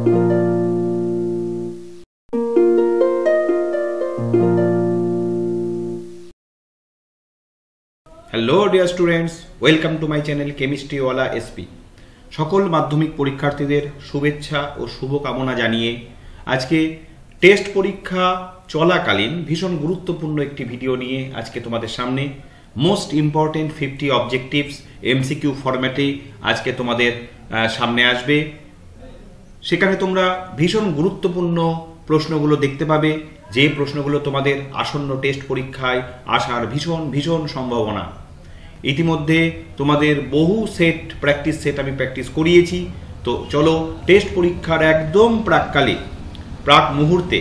Hello dear students, welcome to my channel কেমিস্ট্রিওয়ালা SP. সকল মাধ্যমিক পরীক্ষার্থীদের শুভেচ্ছা ও শুভকামনা জানিয়ে আজকে টেস্ট পরীক্ষা চলাকালীন ভীষণ গুরুত্বপূর্ণ একটি ভিডিও নিয়ে আজকে তোমাদের সামনে মোস্ট ইম্পর্টেন্ট 50 অবজেক্টিভস এমসিকিউ ফরম্যাটে আজকে তোমাদের সামনে আসবে। সেখানে তোমরা ভীষণ গুরুত্বপূর্ণ প্রশ্নগুলো দেখতে পাবে, যে প্রশ্নগুলো তোমাদের আসন্ন টেস্ট পরীক্ষায় আসার ভীষণ ভীষণ সম্ভাবনা। ইতিমধ্যে তোমাদের বহু প্র্যাকটিস সেট আমি প্র্যাকটিস করিয়েছি। তো চলো, টেস্ট পরীক্ষার একদম প্রাক মুহূর্তে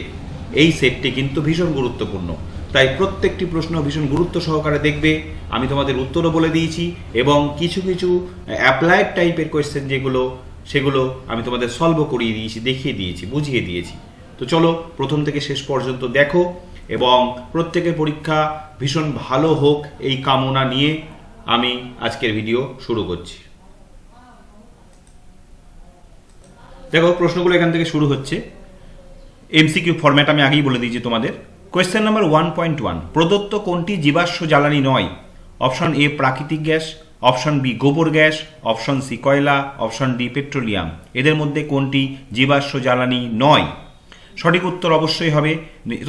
এই সেটটি কিন্তু ভীষণ গুরুত্বপূর্ণ, তাই প্রত্যেকটি প্রশ্ন ভীষণ গুরুত্ব সহকারে দেখবে। আমি তোমাদের উত্তরও বলে দিয়েছি এবং কিছু কিছু অ্যাপ্লাইড টাইপের কোয়েশ্চেন সেগুলো আমি তোমাদের সলভও করিয়ে দিয়েছি, দেখিয়ে দিয়েছি, বুঝিয়ে দিয়েছি। তো চলো, প্রথম থেকে শেষ পর্যন্ত দেখো এবং প্রত্যেকের পরীক্ষা ভীষণ ভালো হোক এই কামনা নিয়ে আমি আজকের ভিডিও শুরু করছি। দেখো, প্রশ্নগুলো এখান থেকে শুরু হচ্ছে। এমসিকিউ ফরম্যাট আমি আগেই বলে দিয়েছি তোমাদের। কোয়েশ্চেন নাম্বার 1.1, প্রদত্ত কোনটি জীবাশ্ম জ্বালানি নয়? অপশন এ প্রাকৃতিক গ্যাস, অপশন বি গোবর গ্যাস, অপশন সি কয়লা, অপশন ডি পেট্রোলিয়াম। এদের মধ্যে কোনটি জীবাশ্ম জ্বালানি নয়? সঠিক উত্তর অবশ্যই হবে,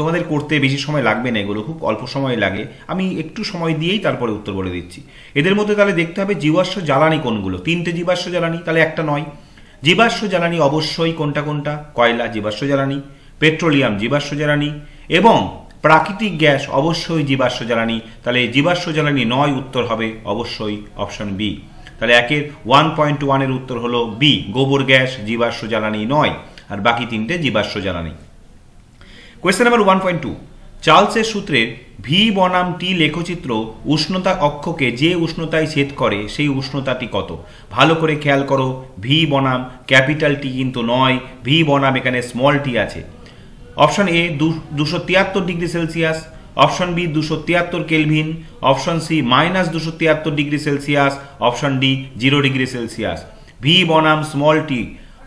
তোমাদের করতে বেশি সময় লাগবে না, এগুলো খুব অল্প সময় লাগে, আমি একটু সময় দিয়েই তারপরে উত্তর বলে দিচ্ছি। এদের মধ্যে তাহলে দেখতে হবে জীবাশ্ম জ্বালানি কোনগুলো। তিনটে জীবাশ্ম জ্বালানি, তাহলে একটা নয়। জীবাশ্ম জ্বালানি অবশ্যই কোনটা কোনটা? কয়লা জীবাশ্ম জ্বালানি, পেট্রোলিয়াম জীবাশ্ম জ্বালানি এবং প্রাকৃতিক গ্যাস অবশ্যই জীবাশ্ম জ্বালানি। তাহলে জীবাশ্ম জ্বালানি নয়, উত্তর হবে অবশ্যই অপশন বি। তাহলে 1.1 এর উত্তর হলো বি, গোবর গ্যাস জীবাশ্ম জ্বালানি নয়, আর বাকি তিনটে জীবাশ্ম জ্বালানি। কোয়েশ্চেন নাম্বার 1.2, চার্লসের সূত্রের ভি বনাম টি লেখচিত্র উষ্ণতা অক্ষকে যে উষ্ণতায় ছেদ করে সেই উষ্ণতাটি কত? ভালো করে খেয়াল করো, ভি বনাম ক্যাপিটাল টি কিন্তু নয়, ভি বনাম এখানে স্মল টি আছে। Option A 273 degree Celsius, option B 273 kelvin, option C -273 degree Celsius, option D 0 degree Celsius. V বনাম স্মল টি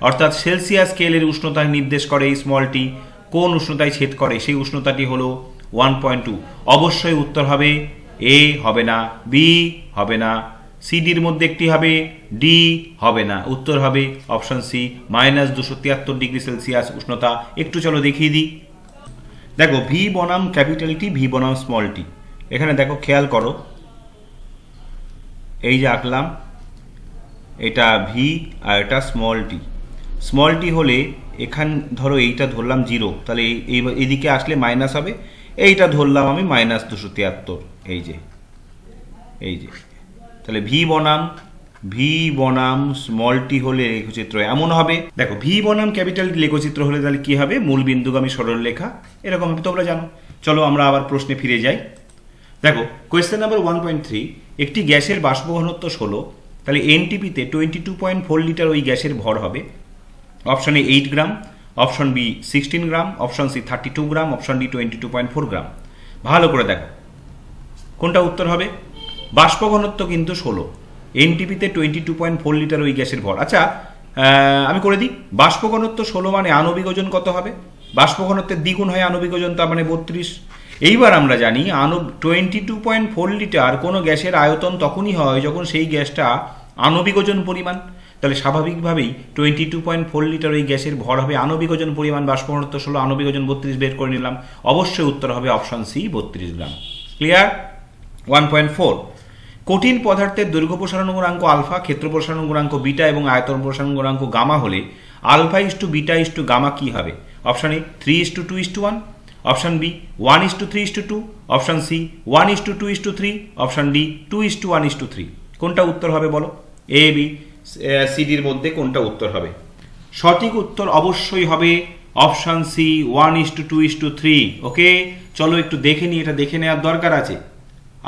অর্থাৎ সেলসিয়াস স্কেলের উষ্ণতা নির্দেশ করে এই স্মল টি, কোন উষ্ণতায় ছেদ করে সেই উষ্ণতাটি হলো 1.2। অবশ্যই উত্তর হবে এ, হবে না, বি হবে না, সিডির মধ্যে একটি হবে, ডি হবে না, উত্তর হবে অপশন সি -273 ডিগ্রি সেলসিয়াস উষ্ণতা। একটু চলো দেখিয়ে দিই। দেখো, ভি বনাম ক্যাপিটাল টি, ভি বনাম স্মল টি, এখানে দেখো খেয়াল করো, এই যে আঁকলাম, এটা ভি আর এটা স্মল টি। স্মল টি হলে এখান ধরো এইটা ধরলাম 0, তাহলে এইদিকে আসলে মাইনাস হবে, এইটা ধরলাম আমি -273, এই যে তাহলে ভি বনাম স্মল টি হলে লেখচিত্র এমন হবে। দেখো, ভি বনাম ক্যাপিটাল টি লেখচিত্র হলে তাহলে কি হবে? মূল বিন্দুগামী সরলরেখা, এরকম হবে, তোমরা জানো। চলো আমরা আবার প্রশ্নে ফিরে যাই। দেখো, কোয়েশ্চেন নাম্বার 1.3, একটি গ্যাসের বাষ্প ঘনত্ব 16, তাহলে এনটিপিতে 22.4 লিটার ওই গ্যাসের ভর হবে। Option A 8 gram, option B 16 gram, option C 32 gram, option D 22.4 gram. ভালো করে দেখো কোনটা উত্তর হবে। বাষ্প ঘনত্ব কিন্তু 16, এনটিপিতে 22.4 লিটার ওই গ্যাসের ভর। আচ্ছা, আমি করে দিই। বাষ্প ঘনত্ব 16 মানে আণবিক ওজন কত হবে? বাষ্প ঘনত্বের দ্বিগুণ হয় আণবিক ওজন, তার মানে 32। এইবার আমরা জানি 22.4 লিটার কোনো গ্যাসের আয়তন তখনই হয় যখন সেই গ্যাসটা আণবিক ওজন পরিমাণ। তাহলে স্বাভাবিকভাবেই 22.4 লিটার ওই গ্যাসের ভর হবে আণবিক ওজন পরিমাণ, বাষ্প ঘনত্ব 16, আণবিক ওজন 32 বের করে নিলাম। অবশ্যই উত্তর হবে অপশন সি 32 গ্রাম। ক্লিয়ার? 1.4, কঠিন পদার্থের দৈর্ঘ্য প্রসারণ গুণাঙ্ক আলফা, ক্ষেত্র প্রসারণ গুণাঙ্ক বিটা এবং আয়তন প্রসারণ গুণাঙ্ক গামা হলে alpha is to beta is to gamma কি হবে? Option A 3:2:1, option B 1:3:2, option C 1:2:3, option D 2:1:3। কোনটা উত্তর হবে বলো? এ, বি, সিডির মধ্যে কোনটা উত্তর হবে? সঠিক উত্তর অবশ্যই হবে অপশন সি 1:2:3। ওকে, চলো একটু দেখে নিই, এটা দেখে নেওয়ার দরকার আছে।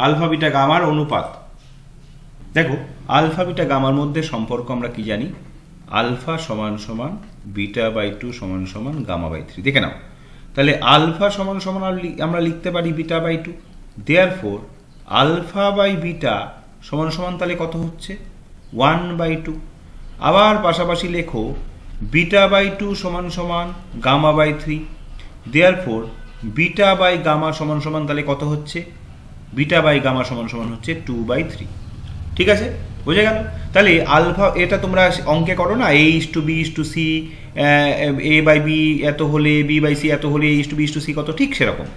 আলফা বিটা গামার অনুপাত। দেখো, আলফা বিটা গামার মধ্যে সম্পর্ক আমরা কি জানি? আলফা সমান সমান বিটা বাই 2 সমান সমান গামা বাই 3। দেখে নাও, তাহলে আলফা সমান সমান আমরা লিখতে পারি beta by 2। Therefore alpha by beta সমান সমান তাহলে কত হচ্ছে? 1/2। আবার পাশাপাশি লেখো বিটা বাই 2 সমান সমান gamma by 3, therefore beta by gamma সমান সমান তাহলে কত হচ্ছে, বিটা বাই গামা সমান সমান হচ্ছে 2/3। ঠিক আছে, বুঝে গেল? তাহলে আলফা, এটা তোমরা অঙ্কে করো না, A:B:C, A/B এত হলে B/C এত হলে A:B:C কত, ঠিক সেরকম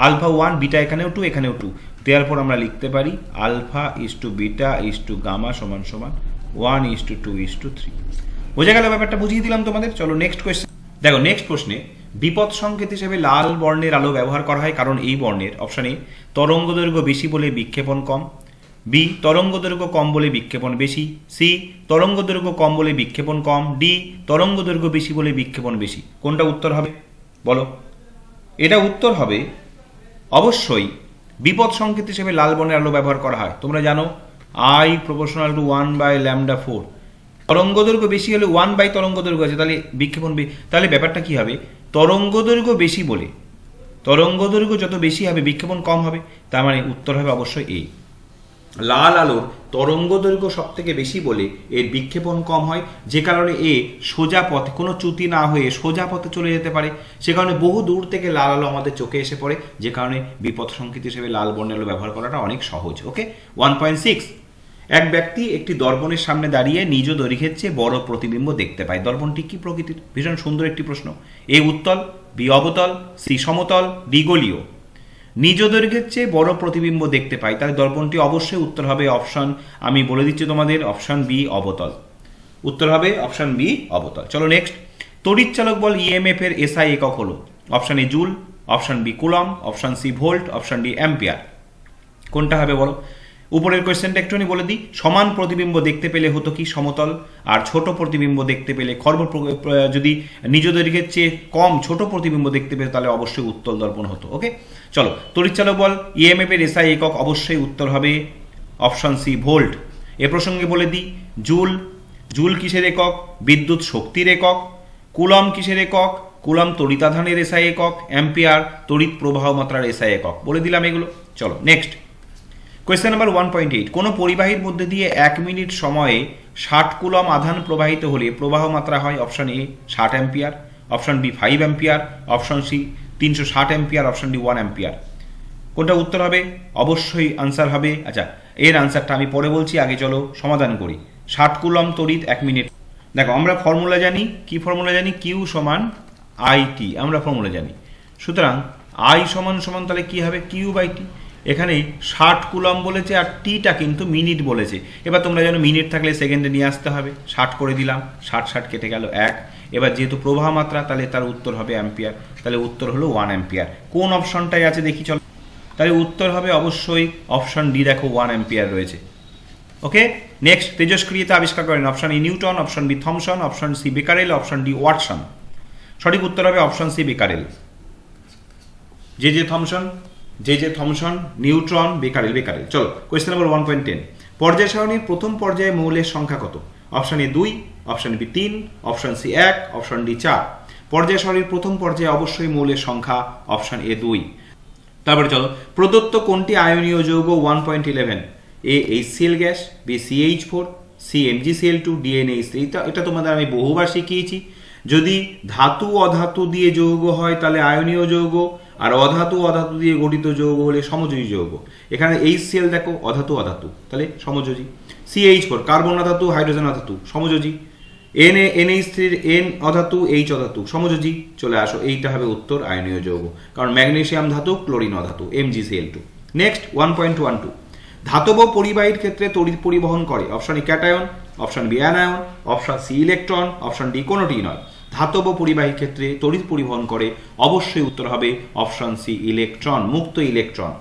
আলফা 1, বিটা এখানেও 2 এখানেও 2, দেয়ারফোর আমরা লিখতে পারি আলফা বিটা গামা সমান সমান 1:2:3। বোঝা গেল ব্যাপারটা? বুঝিয়ে দিলাম তোমাদের। চলো নেক্সট কোয়েশ্চেন। দেখো নেক্সট প্রশ্নে বিপদ সংকেত হিসেবে লাল বর্ণের আলো ব্যবহার করা হয় কারণ এই বর্ণের অপশন এ তরঙ্গ দৈর্ঘ্য বেশি বলে বিক্ষেপণ কম, বি তরঙ্গ দৈর্ঘ্য কম বলে বিক্ষেপণ বেশি, সি তরঙ্গ দৈর্ঘ্য কম বলে বিক্ষেপণ কম, ডি তরঙ্গ দৈর্ঘ্য বেশি বলে বিক্ষেপণ বেশি। কোনটা উত্তর হবে বলো? এটা উত্তর হবে অবশ্যই বিপদ সংকেত হিসেবে লাল বর্ণের আলো ব্যবহার করা হয়। তোমরা জানো I প্রপোর্শনাল টু 1/λ4, তরঙ্গ দৈর্ঘ্য বেশি হলে 1 তরঙ্গ দৈর্ঘ্য আছে, তাহলে বিক্ষেপণ তাহলে ব্যাপারটা কি হবে, তরঙ্গ দৈর্ঘ্য বেশি বলে, তরঙ্গ দৈর্ঘ্য যত বেশি হবে বিক্ষেপণ কম হবে, তার মানে উত্তর হবে অবশ্যই এ। লাল আলোর তরঙ্গ দৈর্ঘ্য সব থেকে বেশি বলে এর বিক্ষেপণ কম হয়, যে কারণে এ সোজা পথে কোনো চ্যুতি না হয়ে সোজা পথে চলে যেতে পারে, সে কারণে বহু দূর থেকে লাল আলো আমাদের চোখে এসে পড়ে, যে কারণে বিপদ সংকেত হিসেবে লাল বর্ণের আলো ব্যবহার করাটা অনেক সহজ। ওকে, 1.6, এক ব্যক্তি একটি দর্পণের সামনে দাঁড়িয়ে নিজ দৈর্ঘ্যের চেয়ে বড় প্রতিবিম্ব দেখতে পায়। দর্পণটি কি প্রকৃতির? ভীষণ সুন্দর একটি প্রশ্ন। এ উত্তল, বি অবতল, সি সমতল, ডি গোলীয়। নিজ দৈর্ঘ্যের চেয়ে বড় প্রতিবিম্ব দেখতে পাই, তাহলে দর্পণটি অবশ্যই উত্তর হবে অপশন, আমি বলে দিচ্ছি তোমাদের, অপশন বি অবতল। উত্তর হবে অপশন বি অবতল। চলো নেক্সট। তড়িৎচালক বল ইএমএফ এর এসআই একক হলো option A joule, option B coulomb, option C volt, option D ampere. কোনটা হবে বলো? উপরের কোয়েশ্চেনটা একটুখানি বলে দিই। সমান প্রতিবিম্ব দেখতে পেলে হতো কি সমতল, আর ছোট প্রতিবিম্ব দেখতে পেলে যদি নিজ দৈর্ঘ্যের চেয়ে কম ছোট প্রতিবিম্ব দেখতে পেলে তাহলে অবশ্যই উত্তল দর্পণ হতো। ওকে, চলো তড়িৎচালক বল ইএমএফ এর এসআই একক অবশ্যই উত্তর হবে অপশন সি ভোল্ট। এ প্রসঙ্গে বলে দিই জুল, জুল কিসের একক? বিদ্যুৎ শক্তির একক। কুলম কিসের একক? কুলম তড়িতাধানের এসআই একক। অ্যাম্পিয়ার তড়িৎ প্রবাহ মাত্রার এসআই একক। বলে দিলাম এগুলো। চলো নেক্সট কোয়েশ্চেন নাম্বার 1.8। কোনো পরিবাহীর মধ্যে দিয়ে 1 মিনিট সময়ে 60 কুলম আধান প্রবাহিত হলে প্রবাহ মাত্রা হয় option A 60 ampere, option B 5 ampere, option C 360 ampere, option D 1 ampere. কোনটা উত্তর হবে? অবশ্যই আনসার হবে, আচ্ছা এর আনসারটা আমি পরে বলছি, আগে চলো সমাধান করি। 60 কুলম তড়িৎ 1 মিনিট। দেখো আমরা ফর্মুলা জানি, কি ফর্মুলা জানি? কিউ সমান IT আমরা ফর্মুলা জানি। সুতরাং I সমান সমান তাহলে কি হবে? Q by T. এখানে 60 কুলম বলেছে আর টিটা কিন্তু মিনিট বলেছে। এবার তোমরা জানো মিনিট থাকলে সেকেন্ডে নিয়ে আসতে হবে, 60 করে দিলাম, 60 কেটে গেল 1। এবার যেহেতু প্রবাহ মাত্রা তাহলে তার উত্তর হবে অ্যাম্পিয়ার, তাহলে উত্তর হলো 1 অ্যাম্পিয়ার। কোন অপশনটাই আছে দেখি চলো, তাহলে উত্তর হবে অবশ্যই অপশন ডি, দেখো 1 অ্যাম্পিয়ার রয়েছে। Okay next. তেজস্ক্রিয়তা আবিষ্কার করেন option A Newton, option B Thomson, option C Becquerel, option D Watson. সঠিক উত্তর হবে option C Becquerel. J Thomson, Thomson, neutron, Becquerel. চলো কোয়েশ্চেন নাম্বার 1.10। পর্যায় সারণীর প্রথম পর্যায়ে মৌলের সংখ্যা কত? Option A 2, option B 3, option C 1, option D 4। পর্যায় সারণীর প্রথম পর্যায়ে অবশ্যই মৌলের সংখ্যা অপশন এ 2। তারপরে চলো প্রদত্ত কোনটি আয়নীয় যৌগ 1.11? A HCl gas, B CH4, C MgCl2, D NH3। এটা তোমাদের আমি বহুবার শিখিয়েছি। যদি ধাতু অধাতু দিয়ে যৌগ হয় তাহলে আয়নীয় যৌগ, আর অধাতু অধাতু দিয়ে গঠিত যৌগ হলে সমযোজী যৌগ। এখানে HCl দেখো অধাতু অধাতু, তাহলে সমযোজী। CH4 কার্বন অধাতু হাইড্রোজেন অধাতু, সমযোজী। NH3 N অধাতু H অধাতু, সমযোজী। চলে আসো, এইটা হবে উত্তর আয়নীয় যৌগ, কারণ ম্যাগনেসিয়াম ধাতু, ক্লোরিন অধাতু, MgCl2। নেক্সট 1.12। ধাতব পরিবাহীর ক্ষেত্রে তড়িৎ পরিবহন করে option A cation, option B anion, option C electron, option D কোনোটি নয়। ধাতব পরিবাহীর ক্ষেত্রে তড়িৎ পরিবহন করে অবশ্যই উত্তর হবে অপশন সি ইলেকট্রন, মুক্ত ইলেকট্রন।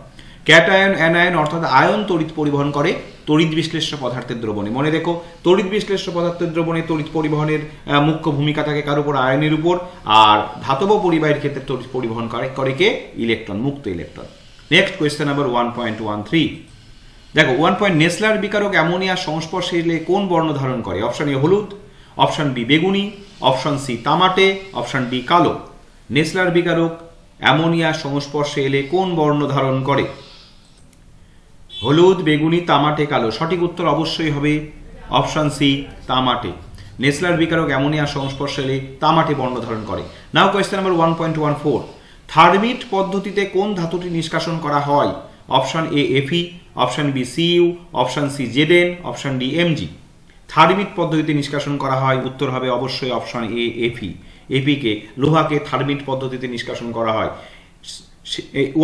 ক্যাটায়ন অ্যানায়ন অর্থাৎ আয়ন তড়িৎ পরিবহন করে তড়িৎ বিশ্লেষ্য পদার্থের দ্রবণে। মনে রেখো তড়িৎ বিশ্লেষ্য পদার্থের দ্রবণে তড়িৎ পরিবহনের মুখ্য ভূমিকা থাকে কার উপর? আয়নের উপর। আর ধাতব পরিবাহীর ক্ষেত্রে তড়িৎ পরিবহন করে কে? ইলেকট্রন, মুক্ত ইলেকট্রন। Next question number 1.13। দেখো 1. নেসলার বিকারক অ্যামোনিয়ার সংস্পর্শে এলে কোন বর্ণ ধারণ করে? অপশন এ হলুদ, অপশন বি বেগুনি, অপশন সি তামাটে, অপশন ডি কালো। নেসলার বিকারক অ্যামোনিয়ার সংস্পর্শে এলে কোন বর্ণ ধারণ করে? হলুদ, বেগুনি, তামাটে, কালো। সঠিক উত্তর অবশ্যই হবে অপশন সি তামাটে। নেসলার বিকারক অ্যামোনিয়ার সংস্পর্শে এলে তামাটে বর্ণ ধারণ করে। নাও কোয়েশ্চেন নাম্বার 1.14, থার্মিট পদ্ধতিতে কোন ধাতুটি নিষ্কাশন করা হয়? অপশন এ এফি, option B CU, option C ZN, option D MG. Thermite পদ্ধতিতে নিষ্কাশন করা হয়, উত্তর হবে অবশ্যই অপশন এ এফি। এপিকে লোহাকে থার্মিট পদ্ধতিতে নিষ্কাশন করা হয়।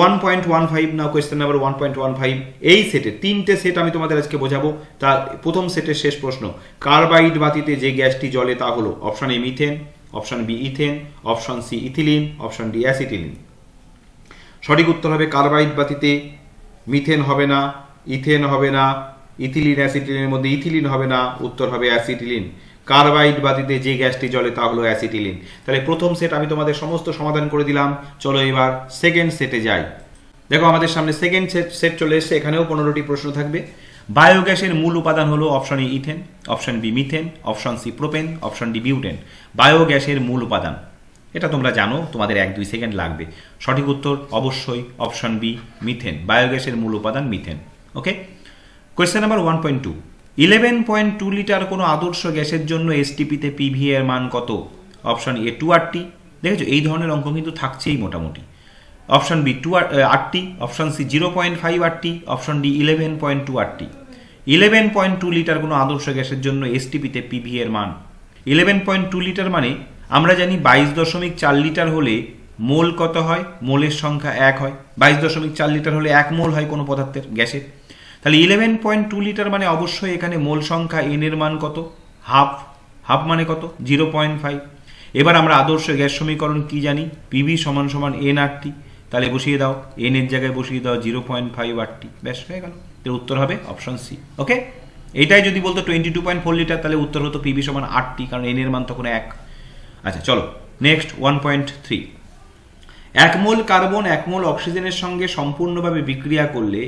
1.15 নাও কোয়েশ্চেন নাম্বার 1.15, এই সেটে তিনটে সেট আমি তোমাদের আজকে বোঝাবো। তার প্রথম সেটের শেষ প্রশ্ন, কার্বাইড বাতিতে যে গ্যাসটি জ্বলে তা হলো option A methane, option B ethane, option C ethylene, option D acetylene. সঠিক উত্তর হবে কার্বাইড বাতিতে মিথেন হবে না, ইথেন হবে না, ইথিলিন অ্যাসিটিলিনের মধ্যে ইথিলিন হবে না, উত্তর হবে অ্যাসিটিলিন। কার্বাইড বাতিতে যে গ্যাসটি জ্বলে তা হলো অ্যাসিটিলিন। তাহলে প্রথম সেট আমি তোমাদের সমস্ত সমাধান করে দিলাম। চলো এবার সেকেন্ড সেটে যাই। দেখো আমাদের সামনে সেকেন্ড সেট চলে এসেছে, এখানেও 15টি প্রশ্ন থাকবে। বায়োগ্যাসের মূল উপাদান হলো option A ethane, option B methane, option C propane, option D butane. বায়োগ্যাসের মূল উপাদান এটা তোমরা জানো, তোমাদের 1-2 সেকেন্ড লাগবে। সঠিক উত্তর অবশ্যই অপশন বি মিথেন। বায়োগ্যাসের মূল উপাদান মিথেন। ওকে, কোয়েশ্চেন নাম্বার 1.2, 11.2 লিটার কোনো আদর্শ গ্যাসের জন্য এসটিপিতে পিভি এর মান কত? অপশন এ 2RT, দেখেছো এই ধরনের অঙ্ক কিন্তু থাকছেই মোটামুটি। Option B 2RT, option C 0.5RT, option D 11.2RT। 11.2 litre কোনো আদর্শ গ্যাসের জন্য এসটিপিতে পিভি এর মান 11.2 লিটার মানে আমরা জানি 22.4 লিটার হলে মোল কত হয়? মোলের সংখ্যা 1 হয়। 22.4 লিটার হলে 1 মোল হয় কোনো পদার্থের গ্যাসের। তাহলে 11.2 লিটার মানে অবশ্যই এখানে মোল সংখ্যা এন এর মান কত? হাফ। হাফ মানে কত? 0.5। এবার আমরা আদর্শ গ্যাস সমীকরণ কি জানি? পিভি সমান সমান nRT। তাহলে বসিয়ে দাও, এন এর জায়গায় বসিয়ে দাও 0.5RT, ব্যাস হয়ে গেল। এর উত্তর হবে অপশন সি। ওকে, এইটাই যদি বলতো 22.4 লিটার তাহলে উত্তর হতো পিভি সমান RT, কারণ এন এর মান তখন 1। আচ্ছা চলো নেক্সট 1.3, 1 মোল কার্বন 1 মোল অক্সিজেনের সঙ্গে সম্পূর্ণভাবে বিক্রিয়া করলে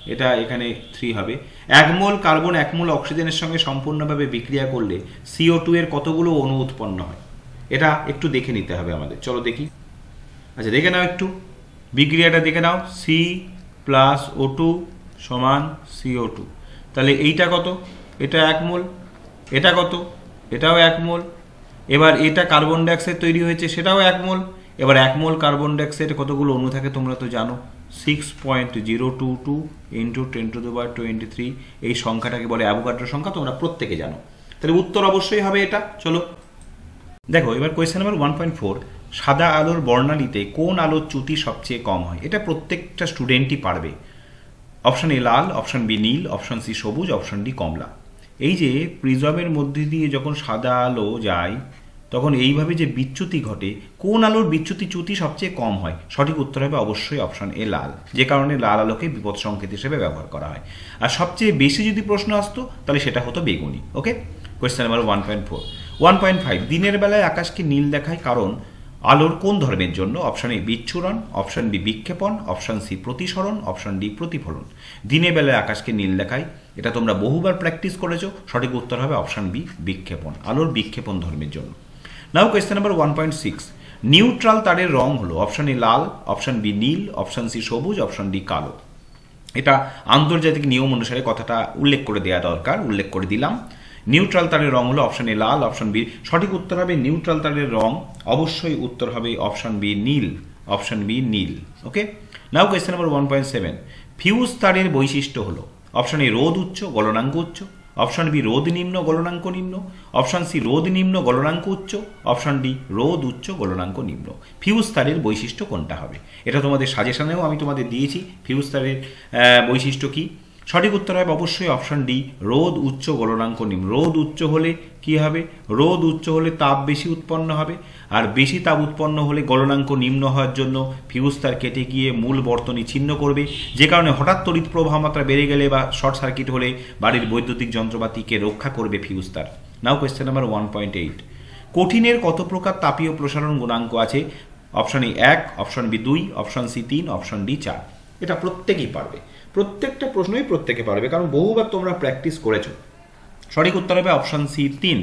এটা এখানে 3 হবে। 1 মোল কার্বন 1 মোল অক্সিজেনের সঙ্গে সম্পূর্ণভাবে বিক্রিয়া করলে CO2 এর কতগুলো অণু উৎপন্ন হয়? এটা একটু দেখে নিতে হবে আমাদের। চলো দেখি। আচ্ছা দেখে নাও একটু, বিক্রিয়াটা দেখে নাও। C+O2 সমান CO2। তাহলে এইটা কত? এটা 1 মোল। এটা কত? এটাও 1 মোল। এবার এটা কার্বন ডাইঅক্সাইড তৈরি হয়েছে, সেটাও 1 মোল। এবার 1 মোল কার্বন ডাইঅক্সাইডে কতগুলো অণু থাকে তোমরা তো জানো, 6.022 × 10⁻23। এই সংখ্যাটাকে বলে অ্যাভোগাড্রো সংখ্যা, তোমরা প্রত্যেকে জানো। তাহলে উত্তর অবশ্যই হবে এটা। চলো দেখো এবার কোয়েশ্চেন নাম্বার 1.4, সাদা আলোর বর্ণালীতে কোন আলোর চ্যুতি সবচেয়ে কম হয়? এটা প্রত্যেকটা স্টুডেন্টই পারবে। অপশন এ লাল, অপশন বি নীল, অপশন সি সবুজ, অপশন ডি কমলা। এই যে প্রিজমের মধ্যে দিয়ে যখন সাদা আলো যায় তখন এইভাবে যে বিচ্যুতি ঘটে, কোন আলোর বিচ্যুতি চ্যুতি সবচেয়ে কম হয়? সঠিক উত্তর হবে অবশ্যই অপশন এ লাল, যে কারণে লাল আলোকে বিপদ সংকেত হিসেবে ব্যবহার করা হয়। আর সবচেয়ে বেশি যদি প্রশ্ন আসতো তাহলে সেটা হতো বেগুনি। ওকে, কোয়েশ্চেন নাম্বার 1.4, 1.5, দিনের বেলায় আকাশকে নীল দেখায় কারণ আলোর কোন ধর্মের জন্য? অপশন এ বিচ্ছুরণ, অপশন বি বিক্ষেপণ, অপশন সি প্রতিসরণ, অপশন ডি প্রতিফলন। দিনের বেলায় আকাশকে নীল দেখায়, এটা তোমরা বহুবার প্র্যাকটিস করেছো। সঠিক উত্তর হবে অপশন বি বিক্ষেপণ, আলোর বিক্ষেপণ ধর্মের জন্য। নাও কোয়েশ্চেন নাম্বার 1.6, নিউট্রাল তারের রং হলো অপশন এ লাল, অপশন বি নীল, অপশন সি সবুজ, অপশন ডি কালো। এটা আন্তর্জাতিক নিয়ম অনুসারে কথাটা উল্লেখ করে দেওয়া দরকার, উল্লেখ করে দিলাম। নিউট্রাল তারের রং হলো অপশন এ লাল, অপশন বি। সঠিক উত্তর হবে নিউট্রাল তারের রং অবশ্যই উত্তর হবে অপশন বি নীল, অপশন বি নীল। Okay, now question number 1.7, fuse তারের বৈশিষ্ট্য হলো অপশন এ রোধ উচ্চ গলনাঙ্ক উচ্চ, অপশন বি রোধ নিম্ন গলনাঙ্ক নিম্ন, অপশন সি রোধ নিম্ন গলনাঙ্ক উচ্চ, অপশন ডি রোধ উচ্চ গলনাঙ্ক নিম্ন। ফিউজ তারের বৈশিষ্ট্য কোনটা হবে? এটা তোমাদের সাজেশনেও আমি তোমাদের দিয়েছি ফিউজ তারের বৈশিষ্ট্য কি। সঠিক উত্তর হবে অবশ্যই অপশন ডি রোধ উচ্চ গলনাঙ্ক নিম্ন। রোধ উচ্চ হলে কি হবে? রোধ উচ্চ হলে তাপ বেশি উৎপন্ন হবে, আর বেশি তাপ উৎপন্ন হলে গলনাঙ্ক নিম্ন হওয়ার জন্য ফিউজ তার কেটে গিয়ে মূল বর্তনী ছিন্ন করবে, যে কারণে হঠাৎ তড়িৎ প্রবাহ মাত্রা বেড়ে গেলে বা শর্ট সার্কিট হলে বাড়ির বৈদ্যুতিক যন্ত্রপাতিকে রক্ষা করবে ফিউজ তার। নাও কোয়েশ্চেন নাম্বার 1.8, কঠিনের কত প্রকার তাপীয় প্রসারণ গুণাঙ্ক আছে? Option A 1, option B 2, option C 3, option D 4। এটা প্রত্যেকেই পারবে, প্রত্যেকটা প্রশ্নই প্রত্যেকে পারবে, কারণ বহুবার তোমরা প্র্যাকটিস করেছো। সঠিক উত্তর হবে অপশন সি 3,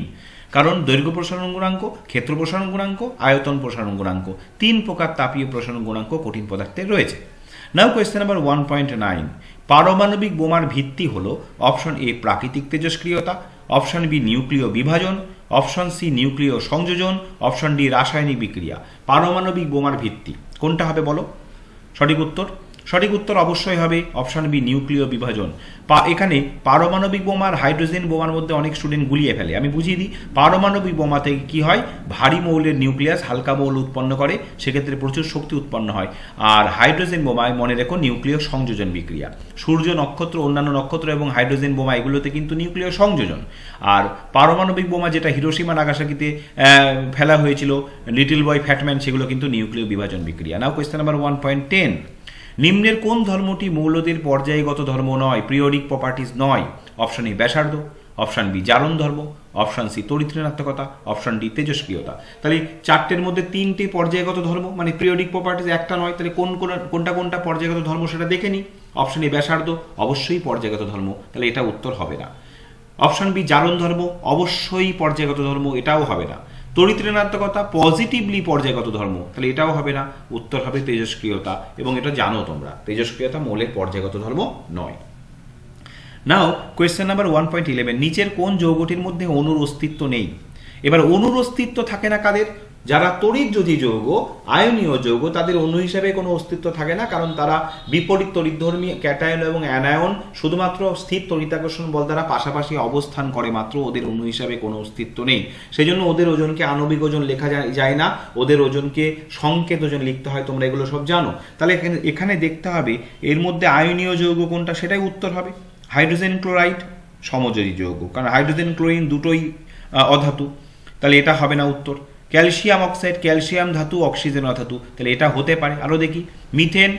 কারণ দৈর্ঘ্য প্রসারণ গুণাঙ্ক, ক্ষেত্র প্রসারণ গুণাঙ্ক, আয়তন প্রসারণ গুণাঙ্ক, 3 প্রকার তাপীয় প্রসারণ গুণাঙ্ক কঠিন পদার্থের রয়েছে। নাও কোয়েশ্চেন নাম্বার 1.9, পারমাণবিক বোমার ভিত্তি হলো অপশন এ প্রাকৃতিক তেজস্ক্রিয়তা, অপশন বি নিউক্লিয় বিভাজন, অপশন সি নিউক্লিয় সংযোজন, অপশন ডি রাসায়নিক বিক্রিয়া। পারমাণবিক বোমার ভিত্তি কোনটা হবে বলো? সঠিক উত্তর অবশ্যই হবে অপশন বি নিউক্লিয় বিভাজন। এখানে পারমাণবিক বোমা আর হাইড্রোজেন বোমার মধ্যে অনেক স্টুডেন্ট গুলিয়ে ফেলে। আমি বুঝিয়ে দিই, পারমাণবিক বোমা থেকে কি হয়, ভারী মৌলের নিউক্লিয়াস হালকা মৌল উৎপন্ন করে, সেক্ষেত্রে প্রচুর শক্তি উৎপন্ন হয়। আর হাইড্রোজেন বোমায় মনে রেখো নিউক্লিয় সংযোজন বিক্রিয়া। সূর্য, নক্ষত্র, অন্যান্য নক্ষত্র এবং হাইড্রোজেন বোমা এগুলোতে কিন্তু নিউক্লিয় সংযোজন। আর পারমাণবিক বোমা যেটা হিরোশিমা নাগাসাকিতে ফেলা হয়েছিল, লিটল বয় ফ্যাটম্যান, সেগুলো কিন্তু নিউক্লিয় বিভাজন বিক্রিয়া। নাও কোয়েশ্চেন নাম্বার 1.10, নিম্নের কোন ধর্মটি মৌলদের পর্যায়গত ধর্ম নয়, পিরিয়ডিক প্রপার্টিজ নয়? অপশন এ ব্যাসার্ধ, অপশন বি জারণ ধর্ম, অপশন সি তড়িৎ ঋণাত্মকতা, অপশন ডি তেজস্ক্রিয়তা। তাহলে চারটের মধ্যে তিনটে পর্যায়গত ধর্ম, মানে পিরিয়ডিক প্রপার্টিজ একটা নয়, তাহলে কোনটা পর্যায়গত ধর্ম সেটা দেখে নিই। অপশন এ ব্যাসার্ধ, অবশ্যই পর্যায়গত ধর্ম, তাহলে এটা উত্তর হবে না। অপশন বি জারণ ধর্ম, অবশ্যই পর্যায়গত ধর্ম, এটাও হবে না। তড়িৎ ঋণাত্মকতা পজিটিভলি পর্যায়গত ধর্ম, তাহলে এটাও হবে না। উত্তর হবে তেজস্ক্রিয়তা, এবং এটা জানো তোমরা, তেজস্ক্রিয়তা মৌলের পর্যায়গত ধর্ম নয়। নাও কোয়েশ্চেন নাম্বার 1.11, নিচের কোন যৌগটির মধ্যে অণুর অস্তিত্ব নেই? এবার অণুর অস্তিত্ব থাকে না কাদের? যারা তড়িৎযোজী যৌগ, আয়নীয় যৌগ, তাদের অণু হিসেবে কোনো অস্তিত্ব থাকে না, কারণ তারা বিপরীত তড়িৎধর্মী ক্যাটায়ন এবং অ্যানায়ন শুধুমাত্র স্থির তড়িতাকর্ষণ বল দ্বারা পাশাপাশি অবস্থান করে মাত্র, ওদের অণু হিসাবে কোনো অস্তিত্ব নেই। সেই জন্য ওদের ওজনকে আণবিক ওজন লেখা যায় না, ওদের ওজনকে সংকেত ওজন লিখতে হয়, তোমরা এগুলো সব জানো। তাহলে এখানে দেখতে হবে এর মধ্যে আয়নীয় যৌগ কোনটা, সেটাই উত্তর হবে। হাইড্রোজেন ক্লোরাইড সমযোজী যৌগ, কারণ হাইড্রোজেন ক্লোরিন দুটোই অধাতু, তাহলে এটা হবে না উত্তর। ক্যালসিয়াম অক্সাইড, ক্যালসিয়াম ধাতু, অক্সিজেন অধাতু, তাহলে এটা হতে পারে। আরও দেখি, মিথেন,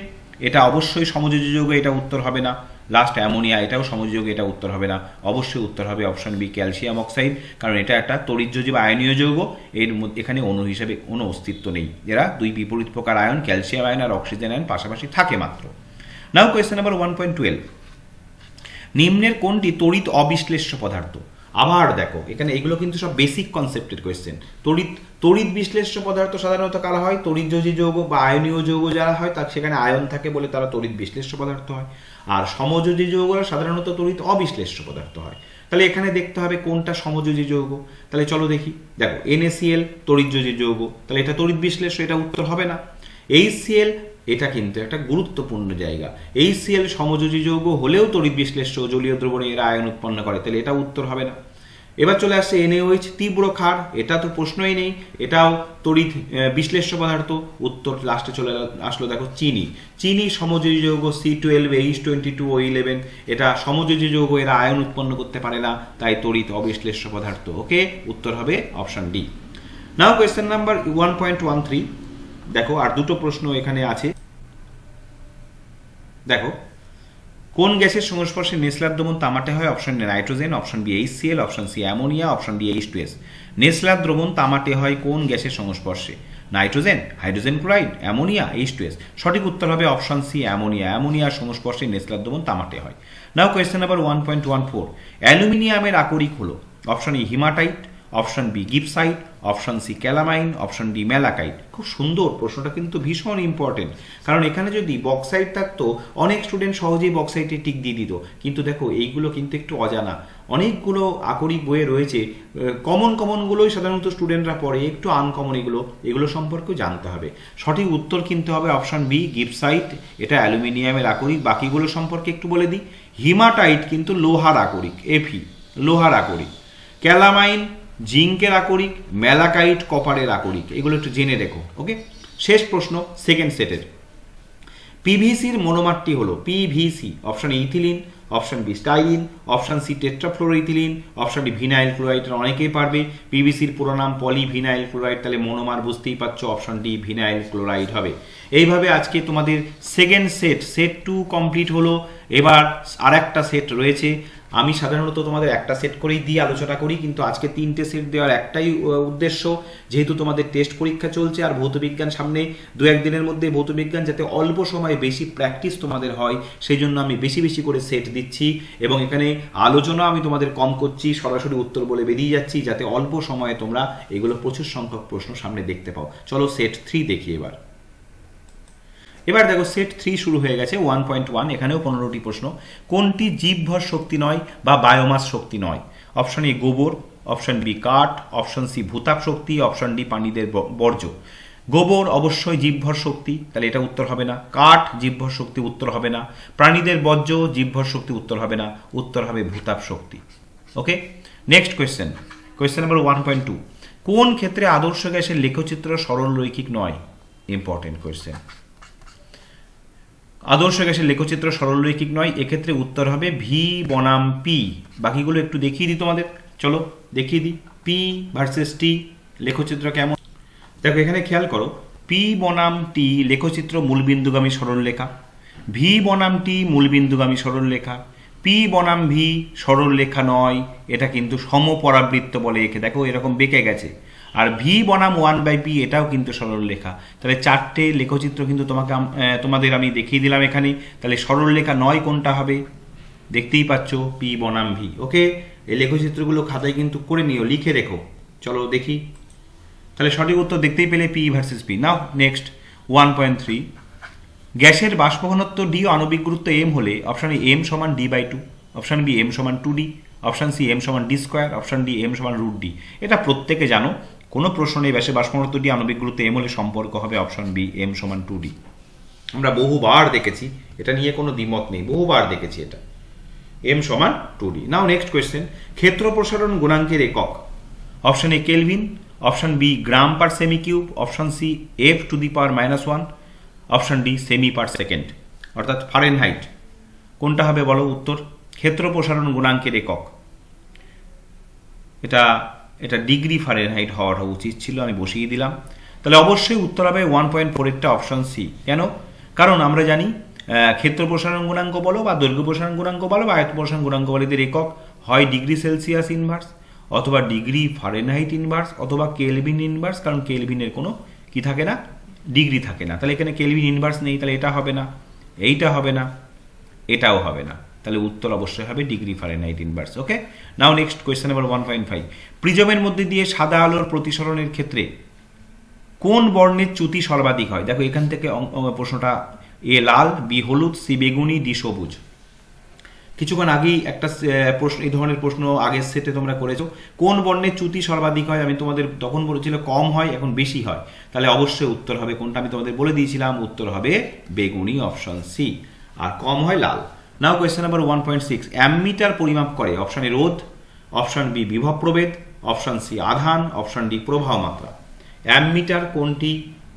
এটা অবশ্যই সমযোজী যৌগ, এটা উত্তর হবে না। লাস্ট অ্যামোনিয়া, এটাও সমযোজী যৌগ, এটা উত্তর হবে না। অবশ্যই উত্তর হবে অপশন বি ক্যালসিয়াম অক্সাইড, কারণ এটা একটা তড়িৎযোজী বা আয়নীয় যৌগ, এর মধ্যে এখানে অণু হিসেবে কোনো অস্তিত্ব নেই। এরা দুই বিপরীত প্রকার আয়ন, ক্যালসিয়াম আয়ন আর অক্সিজেন আয়ন পাশাপাশি থাকে মাত্র। নাও কোয়েশ্চেন নাম্বার 1.12, নিম্নের কোনটি তড়িৎ অবিশ্লেষ্য পদার্থ? আবার দেখো, এখানে এগুলো কিন্তু সব বেসিক কনসেপ্টের কোয়েশ্চেন। তড়িৎ বিশ্লেষ্য পদার্থ সাধারণত কারা হয়? তড়িৎযোজী যৌগ বা আয়নীয় যৌগ যারা হয়, তার সেখানে আয়ন থাকে বলে তারা তড়িৎ বিশ্লেষ্য পদার্থ হয়। আর সমযোজী যৌগরা সাধারণত তড়িৎ অবিশ্লেষ্য পদার্থ হয়। তাহলে এখানে দেখতে হবে কোনটা সমযোজী যৌগ। তাহলে চলো দেখি, দেখো NaCl তড়িৎযোজী যৌগ, তাহলে এটা তড়িৎ বিশ্লেষ্য, এটা উত্তর হবে না। HCl, এটা কিন্তু একটা গুরুত্বপূর্ণ জায়গা। HCl সমযোজী যৌগ হলেও তড়িৎ বিশ্লেষ্য, জলীয় দ্রবণে এরা আয়ন উৎপন্ন করে, তাহলে এটা উত্তর হবে না। এবার চলে আসছে NaOH তীব্র ক্ষার, এটা তো প্রশ্নই নেই, এটাও তড়িৎ বিশ্লেষ্য পদার্থ। উত্তর লাস্টে চলে আসলো, দেখো চিনি সমযোজী যৌগ, C12, H22O11, এটা সমযোজী যৌগ, এরা আয়ন উৎপন্ন করতে পারে না, তাই তড়িৎ অবিশ্লেষ্য পদার্থ। ওকে, উত্তর হবে অপশন ডি। নাও কোয়েশ্চেন নাম্বার 1.13, দেখো আর দুটো প্রশ্ন এখানে আছে। দেখো, কোন গ্যাসের সংস্পর্শে নেসলার দ্রবণ তামাটে হয়? Option A nitrogen, option B HCl, option C ammonia, option D H2S। Nessler দ্রবণ তামাটে হয় কোন গ্যাসের সংস্পর্শে? Nitrogen, hydrogen chloride, ammonia, H2S। সঠিক উত্তর হবে অপশন সি অ্যামোনিয়া। অ্যামোনিয়ার সংস্পর্শে নেসলার দ্রবণ তামাটে হয়। নাও কোয়েশ্চেন নাম্বার 1.14, অ্যালুমিনিয়ামের আকরিক হলো? Option E hematite, option B gibbsite, option C calamine, option D malachite. খুব সুন্দর প্রশ্নটা, কিন্তু ভীষণ ইম্পর্টেন্ট, কারণ এখানে যদি বক্সাইট থাকতো অনেক স্টুডেন্ট সহজেই বক্সাইটে টিক দিয়ে দিত, কিন্তু দেখো এইগুলো কিন্তু একটু অজানা। অনেকগুলো আকরিক বইয়ে রয়েছে, কমনগুলোই সাধারণত স্টুডেন্টরা পড়ে, একটু আনকমন এগুলো সম্পর্কেও জানতে হবে। সঠিক উত্তর কিন্তু হবে অপশন বি গিপসাইট, এটা অ্যালুমিনিয়ামের আকরিক। বাকিগুলো সম্পর্কে একটু বলে দিই, হিমাটাইট কিন্তু লোহার আকরিক, Fe লোহার আকরিক, ক্যালামাইন জিঙ্কের আকরিক, ম্যালাকাইট কপারের আকরিক, এগুলো একটু জেনে রেখো। ওকে, শেষ প্রশ্ন সেকেন্ড সেটের। পিভিসির মনোমারটি হলো? PVC, option A ethylene, option B styrene, option C tetrafluoroethylene, option D vinyl chloride. অনেকেই পারবে, পিভিসির পুরো নাম পলিভিনাইল ক্লোরাইড, তাহলে মনোমার বুঝতেই পারছো, অপশন ডি ভিনাইল ক্লোরাইড হবে। এইভাবে আজকে তোমাদের সেকেন্ড সেট 2 কমপ্লিট হলো। এবার আর একটা সেট রয়েছে। আমি সাধারণত তোমাদের একটা সেট করেই দিয়ে আলোচনা করি, কিন্তু আজকে 3টে সেট দেওয়ার একটাই উদ্দেশ্য, যেহেতু তোমাদের টেস্ট পরীক্ষা চলছে আর ভৌতবিজ্ঞান সামনে, 2-1 দিনের মধ্যে ভৌতবিজ্ঞান, যাতে অল্প সময়ে বেশি প্র্যাকটিস তোমাদের হয়, সেই জন্য আমি বেশি বেশি করে সেট দিচ্ছি, এবং এখানে আলোচনা আমি তোমাদের কম করছি, সরাসরি উত্তর বলে বেরিয়ে যাচ্ছি, যাতে অল্প সময়ে তোমরা এগুলো প্রচুর সংখ্যক প্রশ্ন সামনে দেখতে পাও। চলো সেট 3 দেখি। এবার দেখো সেট 3 শুরু হয়ে গেছে। 1.1, এখানেও 15টি প্রশ্ন। কোনটি জীবভর শক্তি নয় বা বায়োমাস শক্তি নয়? অপশন এ গোবর, অপশন বি কাঠ, অপশন সি ভূতাপ শক্তি, অপশন ডি প্রাণীদের বর্জ্য। গোবর অবশ্যই জীবভর শক্তি, তাহলে এটা উত্তর হবে না। কাঠ জীবভর শক্তি, উত্তর হবে না। প্রাণীদের বর্জ্য জীবভর শক্তি, উত্তর হবে না। উত্তর হবে ভূতাপ শক্তি। ওকে, নেক্সট কোয়েশ্চেন, কোয়েশ্চেন নাম্বার 1.2, কোন ক্ষেত্রে আদর্শ গ্যাসের লেখচিত্র সরল রৈখিক নয়? Important question. আদর্শ গ্যাসের লেখচিত্র সরলরৈখিক নয়, এক্ষেত্রে উত্তর হবে ভি বনাম পি। বাকিগুলো একটু দেখিয়ে দিই তোমাদের, চলো দেখিয়ে দিই। পি ভার্সেস টি লেখচিত্র কেমন দেখো, এখানে খেয়াল করো। পি বনাম টি লেখচিত্র মূলবিন্দুগামী সরলরেখা, ভি বনাম টি মূলবিন্দুগামী সরলরেখা। পি বনাম ভি সরলরেখা নয়, এটা কিন্তু সমপরাবৃত্ত বলে একে, দেখো এরকম বেঁকে গেছে। আর ভি বনাম 1/p এটাও কিন্তু সরলরেখা। তাহলে চারটে লেখচিত্র কিন্তু তোমাদের আমি দেখিয়ে দিলাম এখানে। তাহলে সরলরেখা নয় কোনটা হবে? দেখতেই পাচ্ছ পি বনাম ভি। ওকে, এই লেখচিত্রগুলো খাতায় কিন্তু করে নিও, লিখে রেখো। চলো দেখি, তাহলে সঠিক উত্তর দেখতেই পেলে পি ভার্সেস পি। নাও নেক্সট 1.3, গ্যাসের বাষ্প ঘনত্ব ডি ও আণবিক গুরুত্ব এম হলে অপশন এ এম সমান d/2, অপশন বি এম সমান 2d, অপশন সি এম সমান d square, option D M সমান √d। এটা প্রত্যেকে জানো, কোনো প্রশ্ন নেই। গ্যাসের বাষ্প ঘনত্ব ডি আণবিক গুরুত্ব এম হলে সম্পর্ক হবে অপশন বি এম সমান 2d। আমরা বহুবার দেখেছি, এটা নিয়ে কোনো দ্বিমত নেই, বহুবার দেখেছি এটা, এম সমান 2d। নাও নেক্সট কোয়েশ্চেন, ক্ষেত্র প্রসারণ গুণাঙ্কের একক, option A kelvin, option B gram per সেমি cube, option C f⁻⁻1, option D সেমি পার সেকেন্ড, অর্থাৎ ফারেনহাইট। কোনটা হবে বলো উত্তর? ক্ষেত্র প্রসারণ গুণাঙ্কের একক, এটা ডিগ্রি ফারেনহাইট হওয়ার উচিত ছিল, আমি বসিয়ে দিলাম। তাহলে অবশ্যই উত্তর হবে 1.4 অপশন সি। কেন? কারণ আমরা জানি ক্ষেত্র প্রসারণ গুণাঙ্ক বলো বা দৈর্ঘ্য প্রসারণ গুণাঙ্ক বলো বা আয়ত প্রসারণ গুণাঙ্ক বলো, এদের একক হয় ডিগ্রি সেলসিয়াস ইনভার্স, অথবা ডিগ্রি ফারেনহাইট ইনভার্স, অথবা কেলভিন ইনভার্স। কারণ কেলভিনের কোনো কি থাকে না, ডিগ্রি থাকে না। তাহলে এখানে কেলভিন ইনভার্স নেই, তাহলে এটা হবে না, এইটা হবে না, এটাও হবে না। তাহলে উত্তর অবশ্যই হবে ডিগ্রি ফারেনহাইট ইনভার্স। ওকে, নাও নেক্সট কোয়েশ্চেন নাম্বার 1.5, প্রিজমের মধ্যে দিয়ে সাদা আলোর প্রতিসরণের ক্ষেত্রে কোন বর্ণের চ্যুতি সর্বাধিক হয়? দেখো এখান থেকে প্রশ্নটা, এ লাল, বি হলুদ, সি বেগুনি, ডি সবুজ। কিছুক্ষণ আগেই একটা প্রশ্ন, এই ধরনের প্রশ্ন আগের সেটে তোমরা করেছো। কোন বর্ণের চ্যুতি সর্বাধিক হয়? আমি তোমাদের তখন বলেছিল কম হয়, এখন বেশি হয়। তাহলে অবশ্যই উত্তর হবে কোনটা? আমি তোমাদের বলে দিয়েছিলাম, উত্তর হবে বেগুনি, অপশন সি। আর কম হয় লাল। নাও কোয়েশ্চেন নাম্বার 1.6, অ্যামমিটার পরিমাপ করে অপশন এ রোধ, অপশন বি বিভব প্রভেদ, অপশন সি আধান, অপশন ডি প্রবাহ মাত্রা। অ্যামমিটার কোনটি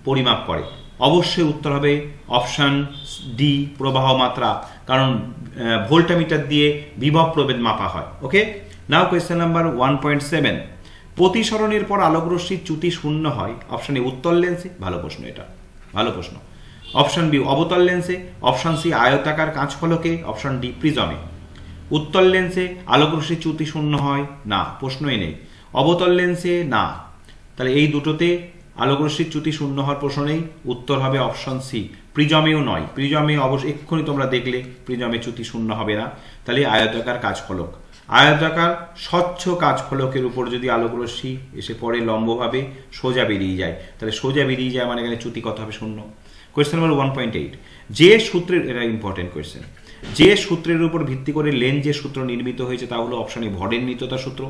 পরিমাপ করে? অবশ্যই উত্তর হবে অপশন ডি প্রবাহ মাত্রা, কারণ ভোল্টামিটার দিয়ে বিভব প্রভেদ মাপা হয়। ওকে, নাও কোয়েশ্চেন নাম্বার 1.7, প্রতিসরণের পর আলোকরশ্মির চ্যুতি শূন্য হয় অপশন এ উত্তল লেন্সে, ভালো প্রশ্ন, এটা ভালো প্রশ্ন, অপশন বি অবতল লেন্সে, অপশন সি আয়তাকার কাঁচফলকে, অপশন ডি প্রিজমে। উত্তল লেন্সে আলোকরশ্মির চ্যুতি শূন্য হয় না, প্রশ্নই নেই। অবতল লেন্সে না, তাহলে এই দুটোতে আলোকরশ্মির চ্যুতি শূন্য হওয়ার প্রশ্ন নেই, উত্তর হবে অপশন সি। প্রিজমেও নয়, প্রিজমে অবশ্যই এক্ষুনি তোমরা দেখলে প্রিজমে চ্যুতি শূন্য হবে না। তাহলে আয়তাকার কাঁচফলক, আয়তাকার স্বচ্ছ কাঁচফলকের উপর যদি আলোকরশ্মি এসে পড়ে লম্বভাবে, সোজা বেরিয়ে যায়, তাহলে সোজা বেরিয়ে যায় মানে এখানে চ্যুতি কত হবে? শূন্য। কোয়েশ্চেন নাম্বার 1.8, যে সূত্রের, এটা ইম্পর্টেন্ট কোয়েশ্চেন, যে সূত্রের উপর ভিত্তি করে লেন্স যে সূত্র নির্মিত হয়েছে তা হলো অপশন এ ভরের নিত্যতা সূত্র,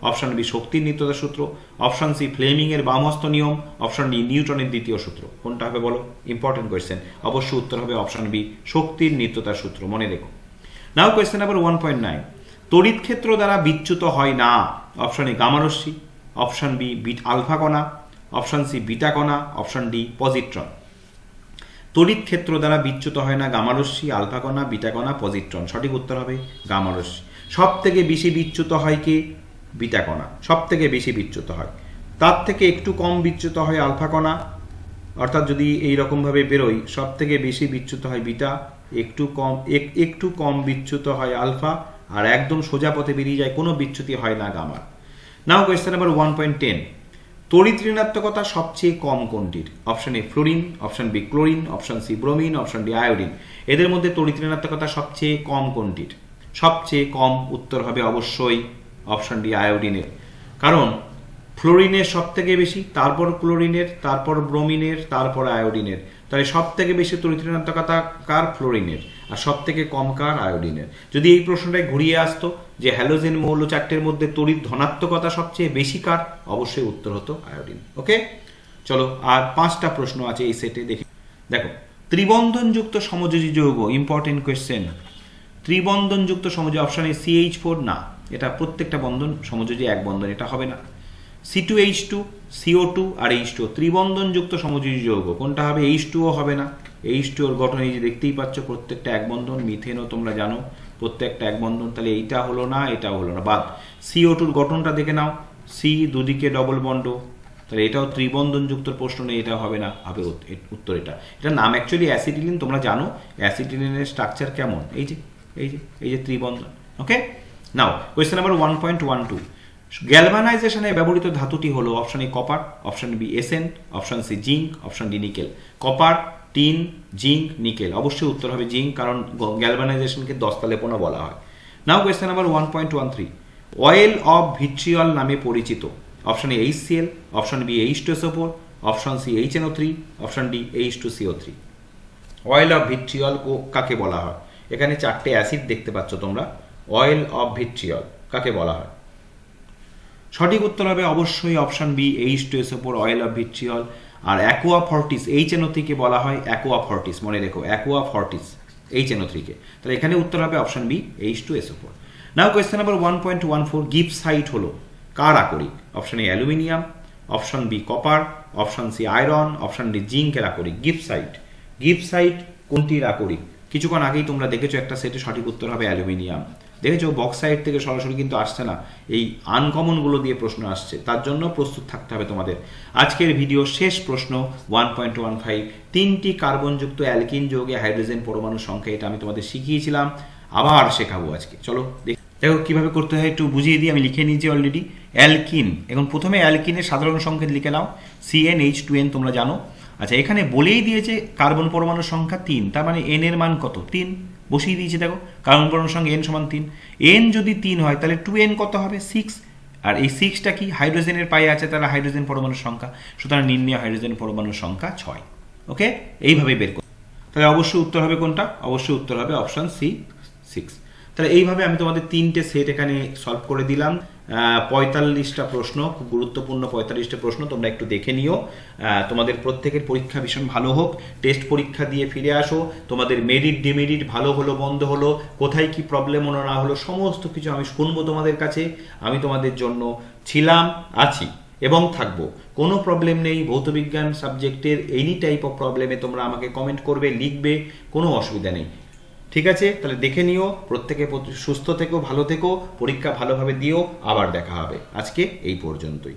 অপশন বি শক্তির নিত্যতা সূত্র, অপশন সি ফ্লেমিং এর বামহস্ত নিয়ম, অপশন ডি নিউটনের দ্বিতীয় সূত্র। কোনটা হবে বলো? ইম্পর্টেন্ট কোয়েশ্চেন, অবশ্যই উত্তর হবে অপশন বি শক্তির নিত্যতা সূত্র, মনে রেখো। নাও কোয়েশ্চেন নাম্বার 1.9, তড়িৎ ক্ষেত্র দ্বারা বিচ্যুত হয় না অপশন এ গামারশ্মি, অপশন বি আলফা কণা, অপশন সি বিটা কণা, অপশন ডি পজিট্রন। তড়িৎ ক্ষেত্র দ্বারা বিচ্যুত হয় না গামারশ্মি, আলফা কণা, বিটা কণা, পজিট্রন। সঠিক উত্তর হবে গামারশ্মি। সব থেকে বেশি বিচ্যুত হয় কি? বিটা কণা সব থেকে বেশি বিচ্যুত হয়। তার থেকে একটু কম বিচ্যুত হয় আলফা কণা, অর্থাৎ যদি এইরকমভাবে বেরোই, সব থেকে বেশি বিচ্যুত হয় বিটা, একটু কম বিচ্যুত হয় আলফা, আর একদম সোজা পথে বেরিয়ে যায়, কোনো বিচ্যুতি হয় না গামার। নাও কোয়েশ্চেন নাম্বার 1.10, তড়িৎ ঋণাত্মকতা সবচেয়ে কম কোনটির? Option A fluorine, option B chlorine, option C bromine, option D iodine. এদের মধ্যে তড়িৎ ঋণাত্মকতা সবচেয়ে কম কোনটির? সবচেয়ে কম উত্তর হবে অবশ্যই অপশন ডি আয়োডিনের, কারণ ফ্লোরিনের সব থেকে বেশি, তারপর ক্লোরিনের, তারপর ব্রোমিনের, তারপর আয়োডিনের। তাহলে সব থেকে বেশি তড়িৎ ঋণাত্মকতা কার? ফ্লোরিনের। আর সব থেকে কম কার? আয়োডিনের। যদি এই প্রশ্নটাই ঘুরিয়ে আসতো যে হ্যালোজেন মৌল চারটের মধ্যে তড়িৎ ধনাত্মকতা সবচেয়ে বেশি কার, অবশ্যই উত্তর হতো আয়োডিন। ওকে, চলো আর 5টা প্রশ্ন আছে এই সেটে, দেখি। দেখো, ত্রিবন্ধনযুক্ত সমযোজী যৌগ, ইম্পর্টেন্ট কোয়েশ্চেন। ত্রিবন্ধনযুক্ত সমযোজী, অপশন এ CH4 না, এটা প্রত্যেকটা বন্ধন সমযোজী এক বন্ধন, এটা হবে না। C2H2, CO2 আর H2 ত্রিবন্ধনযুক্ত সমযোজী যৌগ, কোনটা হবে? H2O হবে না। H2 এর গঠন এই যে দেখতেই পাচ্ছ, প্রত্যেকটা এক বন্ধন। মিথেনও তোমরা জানো প্রত্যেকটা এক বন্ধন, তাহলে এইটা হলো না, এটা হলো না, বাদ। CO2 এর গঠনটা দেখে নাও, C দুদিকে ডবল বন্ড, তাহলে এটাও ত্রিবন্ধনযুক্ত প্রশ্ন নেই, এটা হবে না, হবে উত্তর এটা। এটার নাম অ্যাকচুয়ালি অ্যাসিটিলিন, তোমরা জানো অ্যাসিটিলিনের স্ট্রাকচার কেমন, এই যে এই যে ত্রিবন্ধন। ওকে, নাও কোয়েশ্চেন নাম্বার 1.12, গ্যালভানাইজেশনে ব্যবহৃত ধাতুটি হলো option A copper, option B SN, option C zinc, option D nickel. Copper, tin, zinc, nickel, অবশ্যই উত্তর হবে জিঙ্ক, কারণ গ্যালভানাইজেশনকে দস্তালেপনা বলা হয়। Now question number 1.13, oil of vitriol নামে পরিচিত, option A HCl, option B H2SO4, option C HNO3, option D H2CO3। Oil of vitriol কাকে বলা হয়? এখানে 4টে অ্যাসিড দেখতে পাচ্ছ তোমরা। অয়েল অফ ভিট্রিয়ল কাকে বলা হয়? সঠিক উত্তর হবে অবশ্যই option B H2SO4, oil of vitriol. আর অ্যাকোয়া ফর্টিস, HNO3 কে বলা হয় অ্যাকোয়া ফর্টিস, মনে রেখো, অ্যাকোয়া ফর্টিস HNO3 কে। তাহলে এখানে উত্তর হবে option B H2SO4। Now question number 1.14, gibbsite হলো কার আকরিক? Option A aluminium, option B copper, option C iron, option D জিঙ্কের আকরিক। গিবসাইট কোনটির আকরিক? কিছুক্ষণ আগেই তোমরা দেখেছো একটা সেটে, সঠিক উত্তর হবে অ্যালুমিনিয়াম। দেখেছো, বক্সাইট থেকে সরাসরি কিন্তু আসছে না, এই আনকমনগুলো দিয়ে প্রশ্ন আসছে, তার জন্য প্রস্তুত থাকতে হবে তোমাদের। আজকের ভিডিও শেষ প্রশ্ন 1.15, 3টি কার্বনযুক্ত অ্যালকিন যৌগে হাইড্রোজেন পরমাণুর সংখ্যা, এটা আমি তোমাদের শিখিয়েছিলাম, আবার শেখাবো আজকে। চলো দেখো কিভাবে করতে হয় একটু বুঝিয়ে দিই, আমি লিখে নিয়েছি অলরেডি। অ্যালকিন, এখন প্রথমে অ্যালকিনের সাধারণ সংকেত লিখে নাও, CnH2n তোমরা জানো। আচ্ছা, এখানে বলেই দিয়েছে কার্বন পরমাণুর সংখ্যা 3, তার মানে n এর মান কত? 3 বসিয়ে দিয়েছে। দেখো, কার্বন পরমাণুর সঙ্গে n সমান 3, n যদি 3 হয় তাহলে 2n কত হবে? 6। আর এই 6টা কি? হাইড্রোজেনের পায়ে আছে, তাহলে হাইড্রোজেন পরমাণুর সংখ্যা, সুতরাং নির্ণয় হাইড্রোজেন পরমাণুর সংখ্যা 6। ওকে, এইভাবে বের করো। তাহলে অবশ্যই উত্তর হবে কোনটা? অবশ্যই উত্তর হবে অপশন সি, 6। তাহলে এইভাবে আমি তোমাদের 3টে সেট এখানে সলভ করে দিলাম। 45টা প্রশ্ন, খুব গুরুত্বপূর্ণ 45টা প্রশ্ন, তোমরা একটু দেখে নিও। তোমাদের প্রত্যেকের পরীক্ষা ভীষণ ভালো হোক, টেস্ট পরীক্ষা দিয়ে ফিরে আসো, তোমাদের মেরিট ডিমেরিট ভালো হলো বন্ধ হলো, কোথায় কি প্রবলেম হলো না হলো, সমস্ত কিছু আমি শুনবো তোমাদের কাছে। আমি তোমাদের জন্য ছিলাম, আছি এবং থাকবো। কোনো প্রবলেম নেই, ভৌতবিজ্ঞান সাবজেক্টের এনি টাইপ অফ প্রবলেমে তোমরা আমাকে কমেন্ট করবে, লিখবে, কোনো অসুবিধা নেই। ঠিক আছে, তাহলে দেখে নিও, প্রত্যেকে সুস্থ থেকো, ভালো থেকো, পরীক্ষা ভালোভাবে দিও, আবার দেখা হবে। আজকে এই পর্যন্তই।